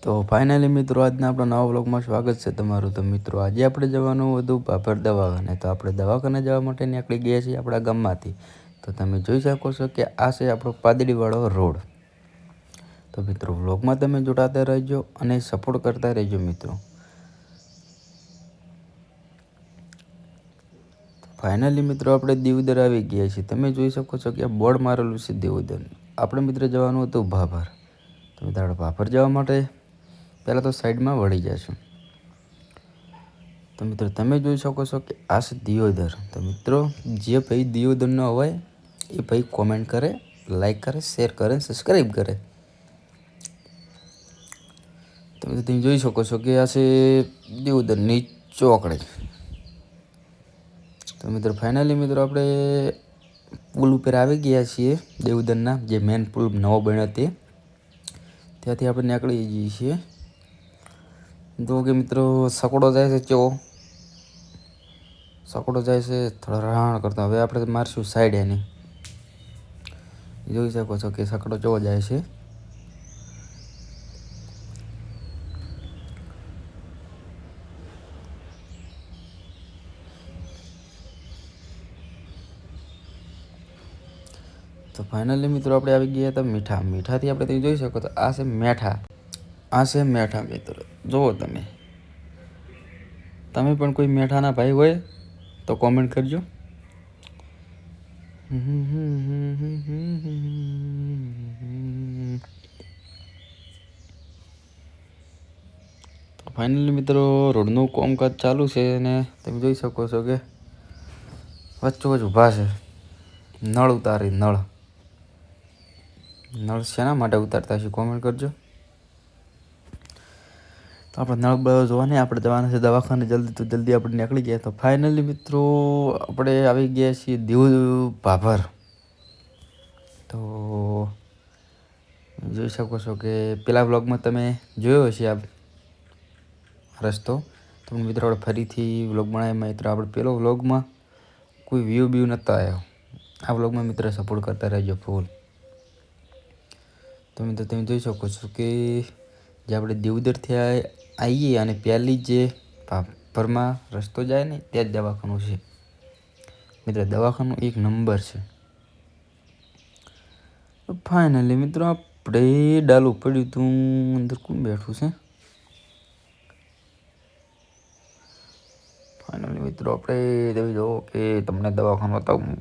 તો ફાઇનલી મિત્રો આજના આપણા નવા વ્લોગમાં સ્વાગત છે તમારું. તો મિત્રો આજે આપણે જવાનું હતું ભાભર દવાખાને. તો આપણે દવાખાને જવા માટે નીકળી ગયા છીએ આપણા ગામમાંથી. તો તમે જોઈ શકો છો કે આ છે આપણો પાદડીવાળો રોડ. તો મિત્રો વ્લોગમાં તમે જોડાતા રહેજો અને સપોર્ટ કરતા રહેજો મિત્રો. ફાઇનલી મિત્રો આપણે દીવદર આવી ગયા છીએ. તમે જોઈ શકો છો કે બોર્ડ મારેલું છે દીવદર. આપણે મિત્રો જવાનું હતું ભાભર. તો મિત્રો આપણે ભાભર જવા માટે પહેલાં તો સાઈડમાં વળી જશું. તો મિત્રો તમે જોઈ શકો છો કે આ છે દિયોદર. તો મિત્રો જે ભાઈ દિયોદર ન હોય એ ભાઈ કોમેન્ટ કરે, લાઈક કરે, શેર કરે, સબસ્ક્રાઈબ કરે. તો મિત્રો તમે જોઈ શકો છો કે આ છે દિયોદરની ચોકડી. તો મિત્રો ફાઇનલી મિત્રો આપણે પુલ ઉપર આવી ગયા છીએ દેવદરના, જે મેન પુલ નવો બન્યો તે ત્યાંથી આપણે નીકળી જઈએ છીએ. તો કે મિત્રો સકડો જાય છે સકડો જાય છે થોડા રાણ કરતા. હવે આપણે મારશું સાઈડ એની. જોઈ શકો છો કે સકડો ચો જાય છે. તો ફાઇનલી મિત્રો આપણે આવી ગયા હતા મીઠા. મીઠાથી આપણે તમે જોઈ શકો તો આ છે મેઠા. આ છે મેઠા મિત્રો. જુઓ તમે પણ કોઈ મેઠાના ભાઈ હોય તો કોમેન્ટ કરજો. ફાઇનલી મિત્રો રોડનું કામકાજ ચાલુ છે અને તમે જોઈ શકો છો કે વચ્ચોવચ ઊભા છે. નળ ઉતારી નળ શેના માટે ઉતારતા હશે કોમેન્ટ કરજો. તો આપણે નળ બળ જોવા નહીં, આપણે જવાના છે દવાખાને. જલ્દી આપણે નીકળી ગયા. તો ફાઇનલી મિત્રો આપણે આવી ગયા છીએ ભાભર. તો જોઈ શકો છો કે પેલા વ્લોગમાં તમે જોયો હશે આ રસ્તો. તો મિત્રો આપણે ફરીથી વ્લોગ બનાવ્યા. મિત્રો આપણે પેલો વ્લોગમાં કોઈ વ્યૂ નહોતો આવ્યો. આ વ્લોગમાં મિત્ર સપોર્ટ કરતા રહેજો ફૂલ. તો મિત્રો તમે જોઈ શકો છો કે જે આપણે દેવદરથી આવીએ અને પહેલી જે ભાભરમાં રસ્તો જાય ને ત્યાં જ દવાખાનું છે મિત્રો. દવાખાનું એક નંબર છે. ફાઇનલી મિત્રો આપણે ડાલું પડ્યું હતું. અંદર કોણ બેઠું છે? ફાઇનલી મિત્રો આપણે તમે જુઓ કે તમને દવાખાનું બતાવું.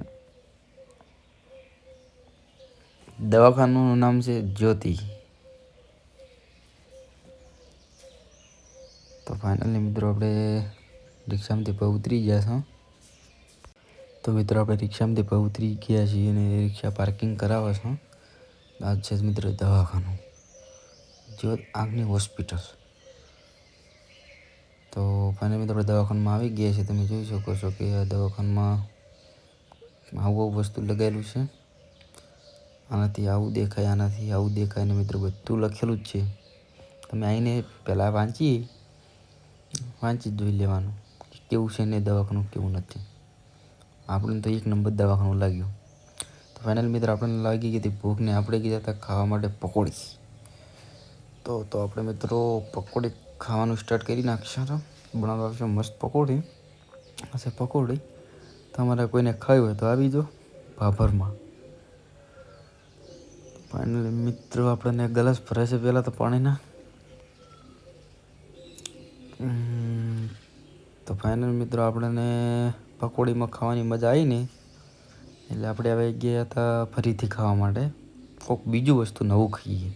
દવાખાનું નામ છે જ્યોતિ. તો ફાઇનલી મિત્રો આપણે રિક્ષામાંથી ઉતરી ગયા છો. તો મિત્રો આપણે રિક્ષામાંથી ઉતરી ગયા છીએ અને રિક્ષા પાર્કિંગ કરાવે છે. આ છે મિત્રો દવાખાનું, જ્યોત આંખની હોસ્પિટલ. તો ફાઇનલી મિત્રો આપણે દવાખાનામાં આવી ગયા છીએ. તમે જોઈ શકો છો કે આ દવાખાનામાં આવું વસ્તુ લગાવેલું છે. આનાથી આવું દેખાય, આનાથી આવું દેખાય ને મિત્રો બધું લખેલું જ છે. તમે આવીને પહેલાં વાંચી જોઈ લેવાનું કેવું છે ને દવાખાનું કેવું નથી. આપણને તો એક નંબર દવાખાનું લાગ્યું. તો ફાઇનલ મિત્રો આપણને લાગી ગઈ હતી ભૂખ ને આપણે ગયા હતા ખાવા માટે પકોડી. તો આપણે મિત્રો પકોડી ખાવાનું સ્ટાર્ટ કરી નાખશું. તો બનાવવા આવશે મસ્ત પકોડી. હશે પકોડી તમારે કોઈને ખાવી હોય તો આવી જાઓ ભાભરમાં. ફાઇનલી મિત્રો આપણને ગ્લાસ ભરે છે પહેલાં તો પાણીના. તો ફાઇનલ મિત્રો આપણને પકોડીમાં ખાવાની મજા આવી ને એટલે આપણે હવે ગયા હતા ફરીથી ખાવા માટે કોઈક બીજું વસ્તુ નવું ખાઈએ.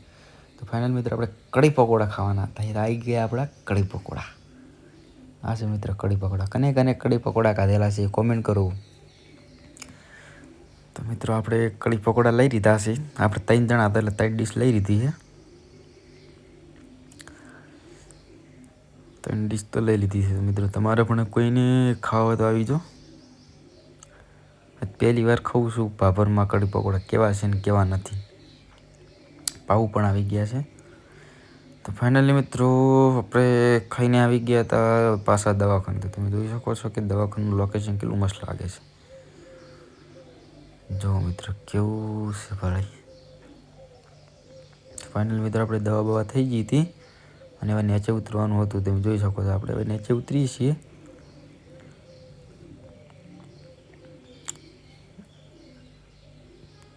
તો ફાઇનલ મિત્રો આપણે કઢી પકોડા ખાવાના હતા. એટલે આવી ગયા આપણા કઢી પકોડા. આ છે મિત્ર કઢી પકોડા. કને કઢી પકોડા ખાધેલા છે કોમેન્ટ કરો. તો મિત્રો આપણે કઢી પકોડા લઈ લીધા છે. આપણે 3 જણા હતા એટલે 3 ડીશ લઈ લીધી છે. 3 ડીશ તો લઈ લીધી છે મિત્રો. તમારે પણ કોઈને ખાવા હોય તો આવી જાઓ. પહેલી વાર ખાઉં છું ભાભરમાં કઢી પકોડા, કેવા છે ને કેવા નથી. પાઉં પણ આવી ગયા છે. તો ફાઇનલી મિત્રો આપણે ખાઈને આવી ગયા હતા પાછા દવાખાને. તો તમે જોઈ શકો છો કે દવાખાનું લોકેશન કેટલું મસ્ત લાગે છે. જો મિત્રો કેવું છે ભાઈ. ફાઇનલ મિત્રો આપણે દવા થઈ ગઈ હતી અને હવે નીચે ઉતરવાનું હતું. તમે જોઈ શકો છો આપણે હવે નીચે ઉતરીએ છીએ.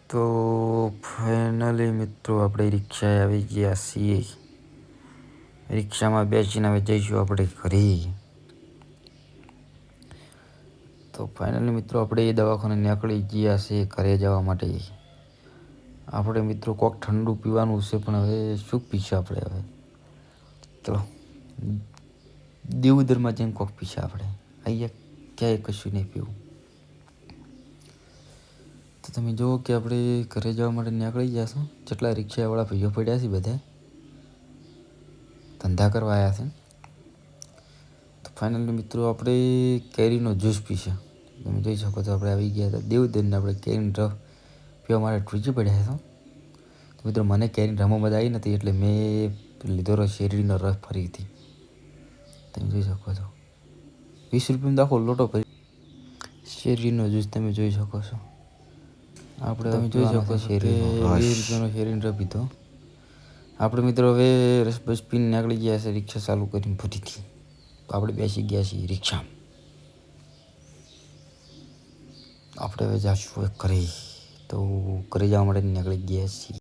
તો ફાઇનલી મિત્રો આપણે રિક્ષાએ આવી ગયા છીએ. રિક્ષામાં બેસીને હવે જઈશું આપણે ઘરે. તો ફાઇનલી મિત્રો આપણે એ દવાખાને નીકળી ગયા છે ઘરે જવા માટે. આપણે મિત્રો કોક ઠંડુ પીવાનું છે, પણ હવે શું પીશું આપણે હવે? ચલો દેવુદરમાં જઈને કોક પીશું આપણે. અહીંયા ક્યાંય કશું નહીં પીવું. તો તમે જુઓ કે આપણે ઘરે જવા માટે નીકળી ગયા છો. જેટલા રિક્ષાવાળા ભાઈઓ પડ્યા છે બધા ધંધા કરવા આવ્યા છે. તો ફાઇનલી મિત્રો આપણે કેરીનો જ્યુસ પીશે. તમે જોઈ શકો છો આપણે આવી ગયા હતા દેવદરને. આપણે કેરીનો રસ પીવા માટે ટૂંચી પડ્યા હતા. તો મિત્રો મને કેરીની રમો મજા આવી નથી, એટલે મેં લીધો શેરડીનો રસ ફરીથી. તમે જોઈ શકો છો 20 રૂપિયામાં દાખો લોટો ભરી શેરડીનો જ્યુસ તમે જોઈ શકો છો. આપણે તમે જોઈ શકો છો કે 20 રૂપિયાનો શેરડીનો રસ પીધો. આપણે મિત્રો હવે રસ બસ પીને નીકળી ગયા છે રિક્ષા ચાલુ કરીને ફરીથી. તો આપણે બેસી ગયા છીએ રિક્ષામાં. આપણે હવે જાશું ઘરે. તો ઘરે જવા માટે નીકળી ગયા છીએ.